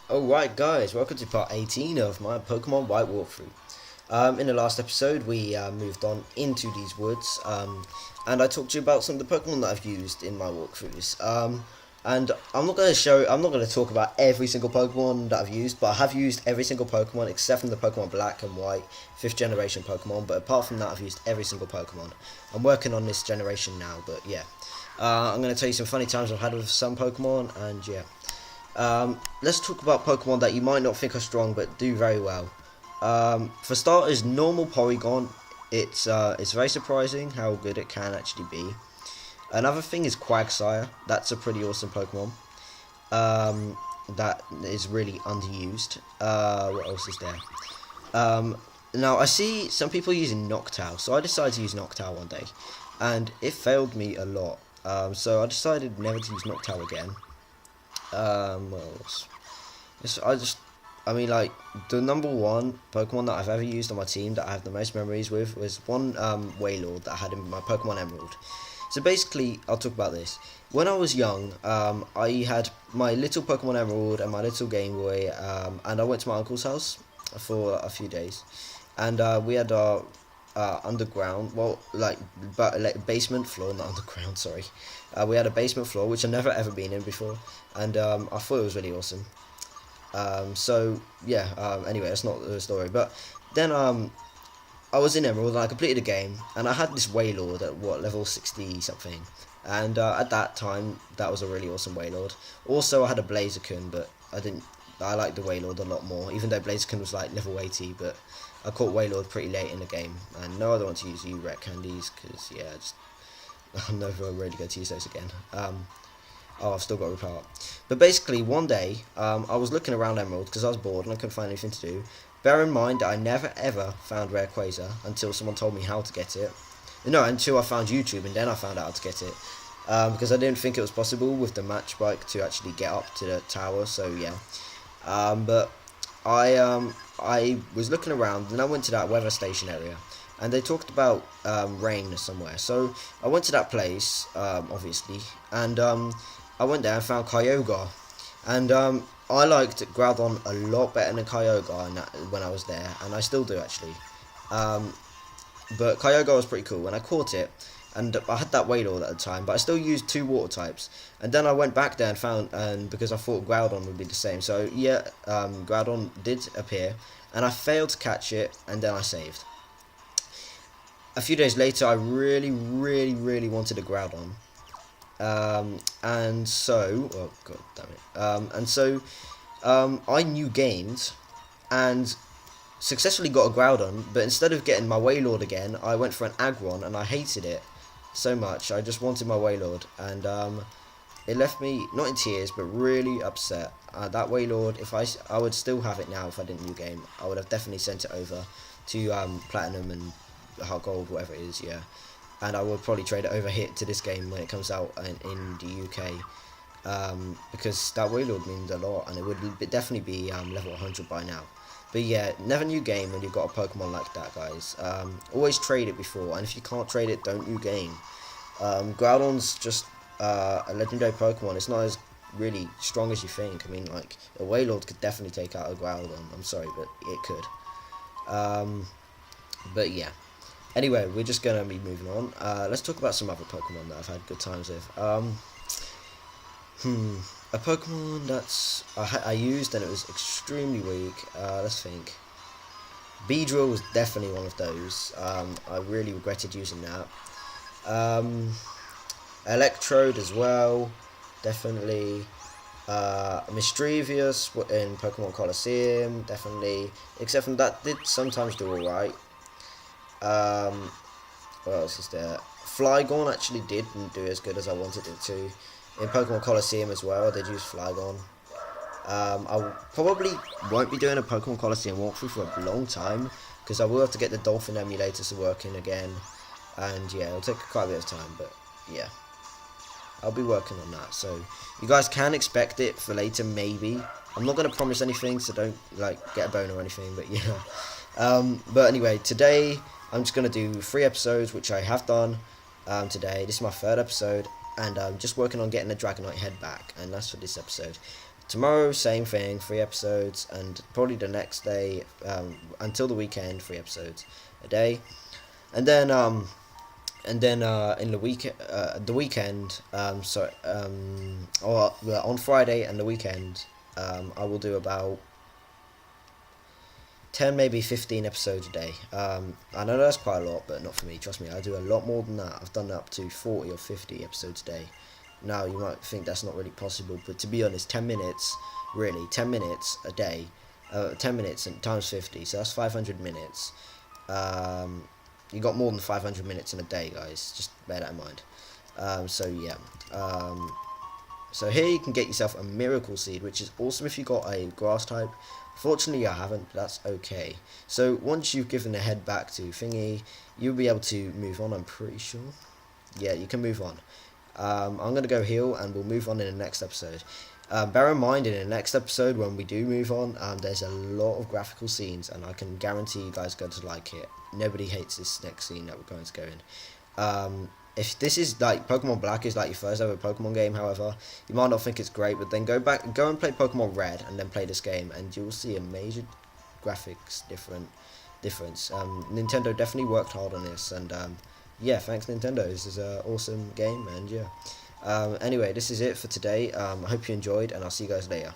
Alright guys, welcome to part 18 of my Pokemon White walkthrough. In the last episode we moved on into these woods and I talked to you about some of the Pokemon that I've used in my walkthroughs. And I'm not going to talk about every single Pokemon that I've used, but I have used every single Pokemon except from the Pokemon Black and White 5th generation Pokemon, but apart from that I've used every single Pokemon. I'm working on this generation now, but yeah. I'm going to tell you some funny times I've had with some Pokemon, and yeah. Let's talk about Pokemon that you might not think are strong but do very well. For starters, normal Porygon. It's very surprising how good it can actually be. Another thing is Quagsire. That's a pretty awesome Pokemon. That is really underused. What else is there? Now I see some people using Noctowl, so I decided to use Noctowl one day, and it failed me a lot. So I decided never to use Noctowl again. What else? I mean, like, the number one Pokemon that I've ever used on my team that I have the most memories with was one Wailord that I had in my Pokemon Emerald. So basically, I'll talk about this. When I was young, I had my little Pokemon Emerald and my little Game Boy, and I went to my uncle's house for a few days, and we had our underground, well, like basement floor, not underground, sorry. We had a basement floor, which I've never ever been in before, and I thought it was really awesome. So yeah, anyway, that's not the story. But then I was in Emerald and I completed a game, and I had this Wailord at level 60 something, and at that time that was a really awesome Wailord. Also, I had a Blaziken, but I liked the Wailord a lot more, even though Blaziken was like level 80. But I caught Wailord pretty late in the game, and no, I don't want to use U-Ret candies because yeah, I'm never really going to use those again. Oh, I've still got Repel up. But basically, one day, I was looking around Emerald because I was bored and I couldn't find anything to do. Bear in mind that I never ever found Rayquaza until someone told me how to get it. No, until I found YouTube, and then I found out how to get it. Because I didn't think it was possible with the match bike to actually get up to the tower, so yeah. But I was looking around and I went to that weather station area, and they talked about rain somewhere. So I went to that place, obviously, and I went there and found Kyogre, and I liked Groudon a lot better than Kyogre when I was there, and I still do actually. But Kyogre was pretty cool when I caught it, and I had that Wailord at the time, but I still used two water types. And then I went back there and found, and because I thought Groudon would be the same, so yeah, Groudon did appear, and I failed to catch it, and then I saved. A few days later, I really, really, really wanted a Groudon. And so, oh god damn it, I new gamed and successfully got a Groudon, but instead of getting my Wailord again, I went for an Aggron, and I hated it so much. I just wanted my Wailord, and it left me not in tears, but really upset. That Wailord, if I would still have it now if I didn't new game. I would have definitely sent it over to Platinum and Heart Gold, whatever it is, yeah. And I will probably trade it over here to this game when it comes out in the UK, because that Wailord means a lot, and it would definitely be level 100 by now. But yeah, never new game when you've got a Pokemon like that, guys. Always trade it before, and if you can't trade it, don't new game. Groudon's just a legendary Pokemon. It's not as really strong as you think. I mean, like, a Wailord could definitely take out a Groudon. I'm sorry, but it could. But yeah. Anyway, we're just going to be moving on. Let's talk about some other Pokemon that I've had good times with. A Pokemon that's I used and it was extremely weak. Let's think. Beedrill was definitely one of those. I really regretted using that. Electrode as well, definitely. Mischievous in Pokemon Colosseum, definitely. Except for that, did sometimes do alright. What else is there? Flygon actually didn't do as good as I wanted it to. In Pokemon Colosseum as well, I did use Flygon. I probably won't be doing a Pokemon Colosseum walkthrough for a long time, because I will have to get the Dolphin emulators to work in again, and yeah, it'll take quite a bit of time, but yeah, I'll be working on that, so you guys can expect it for later, maybe. I'm not going to promise anything, so don't like get a bone or anything, but yeah. But anyway, today I'm just going to do 3 episodes, which I have done today. This is my 3rd episode, and I'm just working on getting the Dragonite head back, and that's for this episode. tomorrow, same thing, 3 episodes, and probably the next day, until the weekend, 3 episodes a day, and then in the weekend, or well, on Friday and the weekend, I will do about 10, maybe 15 episodes a day. I know that's quite a lot, but not for me. Trust me, I do a lot more than that. I've done up to 40 or 50 episodes a day. Now, you might think that's not really possible, but to be honest, 10 minutes, really, 10 minutes a day, 10 minutes and times 50, so that's 500 minutes. You got more than 500 minutes in a day, guys. Just bear that in mind. So yeah. So here you can get yourself a miracle seed, which is awesome if you got a grass type. Fortunately, I haven't, but that's okay. So once you've given the head back to Thingy, you'll be able to move on, I'm pretty sure. Yeah, you can move on. I'm going to go heal, and we'll move on in the next episode. Bear in mind, in the next episode, when we do move on, there's a lot of graphical scenes, and I can guarantee you guys are going to like it. Nobody hates this next scene that we're going to go in. If this is like Pokemon Black is like your first ever Pokemon game, however, you might not think it's great, but then go and play Pokemon Red, and then play this game, and you'll see a major graphics difference. Nintendo definitely worked hard on this, and yeah, thanks Nintendo. This is an awesome game, and yeah. Anyway, this is it for today. I hope you enjoyed, and I'll see you guys later.